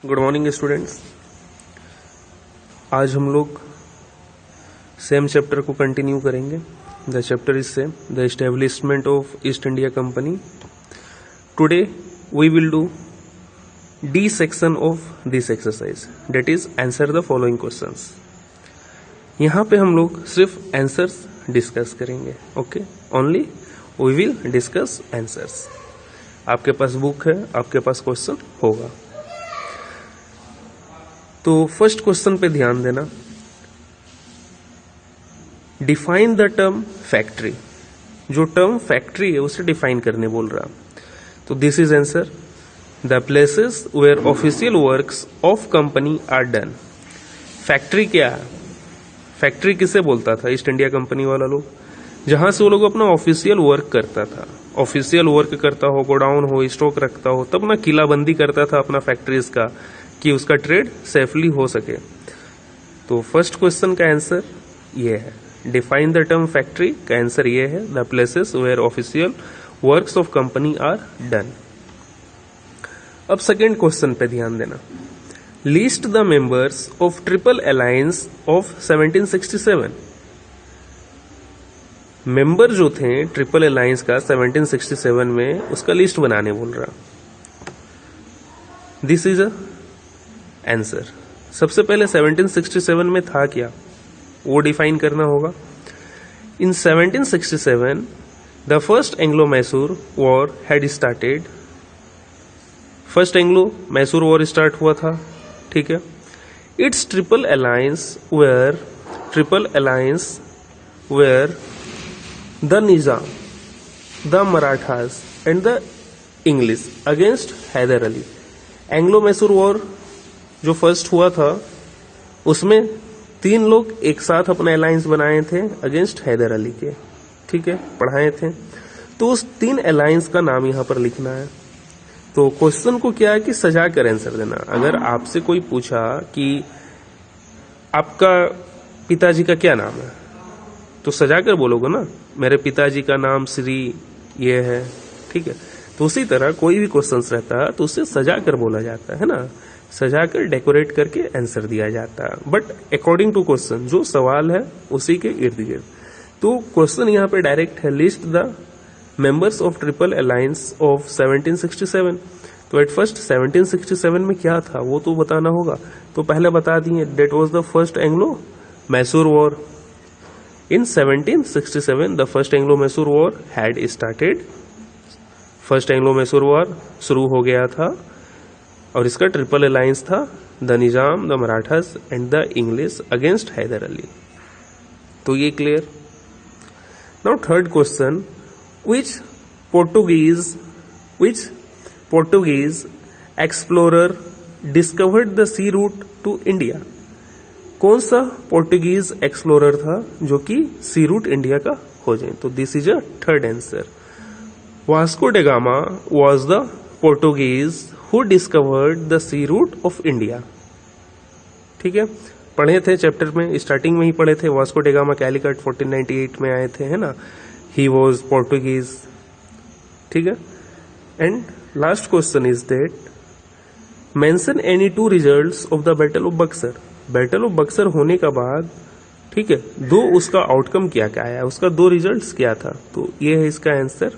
Good morning students. आज हम लोग सेम चैप्टर को कंटिन्यू करेंगे। The chapter is same, the establishment of East India Company. Today we will do D section of this exercise, that is answer the following questions. यहाँ पे हम लोग सिर्फ आंसर्स डिस्कस करेंगे। Okay, only we will discuss answers. आपके पास book है, आपके पास क्वेश्चन होगा। तो फर्स्ट क्वेश्चन पे ध्यान देना। Define the term factory. जो टर्म फैक्ट्री है उसे डिफाइन करने बोल रहा। तो this is answer, the places where official works of company are done. Factory क्या है? फैक्ट्री किसे बोलता था ईस्ट इंडिया कंपनी वाला लोग? जहां से वो लोग अपना ऑफिशियल वर्क करता था। ऑफिशियल वर्क करता हो, गोडाउन हो, स्टॉक रखता हो, तब ना किलाबंदी करता था अपना फैक्ट्रीज का, कि उसका ट्रेड सेफली हो सके। तो फर्स्ट क्वेश्चन का आंसर ये है, डिफाइन द टर्म फैक्ट्री का आंसर ये है, the places where official works of company are done. अब सेकेंड क्वेश्चन पे ध्यान देना। List the members of triple alliance of 1767। Member जो थे ट्रिपल अलायंस का 1767 में, उसका लिस्ट बनाने बोल रहा। This is a answer. सबसे पहले 1767 में था क्या, वो डिफाइन करना होगा। In 1767 the first Anglo Mysore war had started. First Anglo Mysore war start हुआ था, ठीक है। It's triple alliance where the Nizam, the Marathas and the English against Haider Ali. Anglo Mysore war जो फर्स्ट हुआ था उसमें तीन लोग एक साथ अपने अलायंस बनाए थे अगेंस्ट हैदर अली के, ठीक है, पढ़ाए थे। तो उस तीन अलायंस का नाम यहां पर लिखना है। तो क्वेश्चन को क्या है कि सजा कर आंसर देना। अगर आपसे कोई पूछा कि आपका पिताजी का क्या नाम है, तो सजा कर बोलोगे ना, मेरे पिताजी का नाम श्री ये है, ठीक है। तो उसी तरह कोई भी क्वेश्चन रहता है तो उसे सजा कर बोला जाता है ना, सजाकर डेकोरेट करके आंसर दिया जाता है। बट अकॉर्डिंग टू क्वेश्चन, जो सवाल है उसी के इर्द गिर्द। तो क्वेश्चन यहाँ पे डायरेक्ट है, list the members of triple alliance of 1767। तो एट फर्स्ट 1767 में क्या था वो तो बताना होगा। तो पहले बता दिए, that was the first Anglo Mysore war. In 1767 the first Anglo Mysore war had started. First Anglo Mysore war शुरू हो गया था और इसका ट्रिपल अलायंस था, the Nizam, the Marathas and the English against Haider Ali. तो ये clear. Now third question, which Portuguese explorer discovered the sea route to India? कौन सा पोर्टुगीज एक्सप्लोरर था जो कि सी रूट इंडिया का हो जाए? तो this is a third answer. Vasco da Gama was the Portuguese who discovered the sea route of India, ठीक है। पढ़े थे चैप्टर में, स्टार्टिंग में ही पढ़े थे। वास्को डे गामा कैलिकट 1498 में आए थे, है ना। ही वॉज पोर्टुगीज, ठीक है। And last question is that mention any two results of the battle of Buxar. Battle of Buxar होने का बाद, ठीक है, दो उसका आउटकम क्या क्या आया, उसका दो रिजल्ट्स क्या था। तो ये है इसका answer.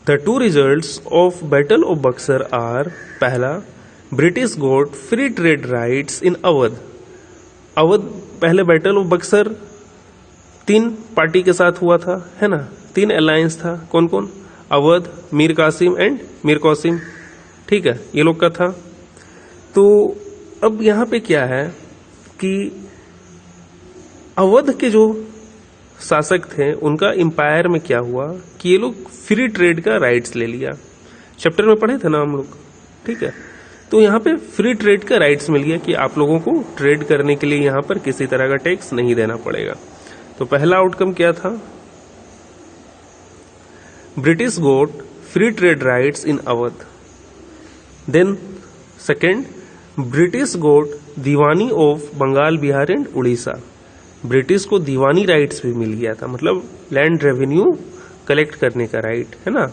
The two results of battle of Buxar are, पहला, British got free trade rights in Awadh. Awadh पहले बैटल ऑफ बक्सर तीन पार्टी के साथ हुआ था, है ना, तीन अलायंस था। कौन कौन? अवध, मीर कासिम एंड मीर कासिम, ठीक है, ये लोग का था। तो अब यहां पे क्या है कि अवध के जो शासक थे उनका एम्पायर में क्या हुआ कि ये लोग फ्री ट्रेड का राइट्स ले लिया। चैप्टर में पढ़े थे ना हम लोग, ठीक है। तो यहाँ पे फ्री ट्रेड का राइट्स मिल गया कि आप लोगों को ट्रेड करने के लिए यहाँ पर किसी तरह का टैक्स नहीं देना पड़ेगा। तो पहला आउटकम क्या था? British got free trade rights in Awadh. Then second, British got diwani of Bengal, Bihar and Orissa. British को दीवानी राइट्स भी मिल गया था, मतलब लैंड रेवेन्यू कलेक्ट करने का राइट, है ना।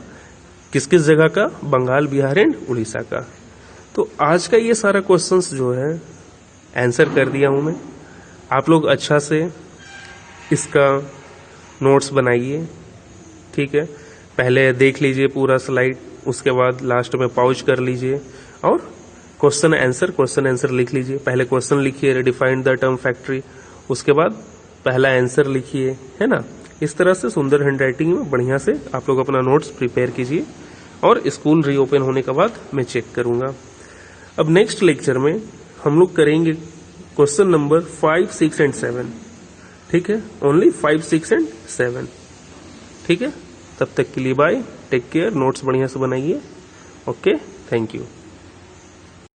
किस किस जगह का? बंगाल, बिहार एंड उड़ीसा का। तो आज का ये सारा क्वेश्चंस जो है आंसर कर दिया हूं मैं। आप लोग अच्छा से इसका नोट्स बनाइए, ठीक है। पहले देख लीजिए पूरा स्लाइड, उसके बाद लास्ट में पॉज कर लीजिए और क्वेश्चन आंसर लिख लीजिए। पहले क्वेश्चन लिखिए, डिफाइन द टर्म फैक्ट्री, उसके बाद पहला आंसर लिखिए, है ना। इस तरह से सुंदर हैंडराइटिंग में बढ़िया से आप लोग अपना नोट्स प्रिपेयर कीजिए और स्कूल रीओपन होने के बाद मैं चेक करूंगा। अब नेक्स्ट लेक्चर में हम लोग करेंगे क्वेश्चन नंबर 5, 6 एंड 7, ठीक है। ओनली 5, 6 एंड 7, ठीक है। तब तक के लिए बाय, टेक केयर, नोट्स बढ़िया से बनाइए। Okay, thank you.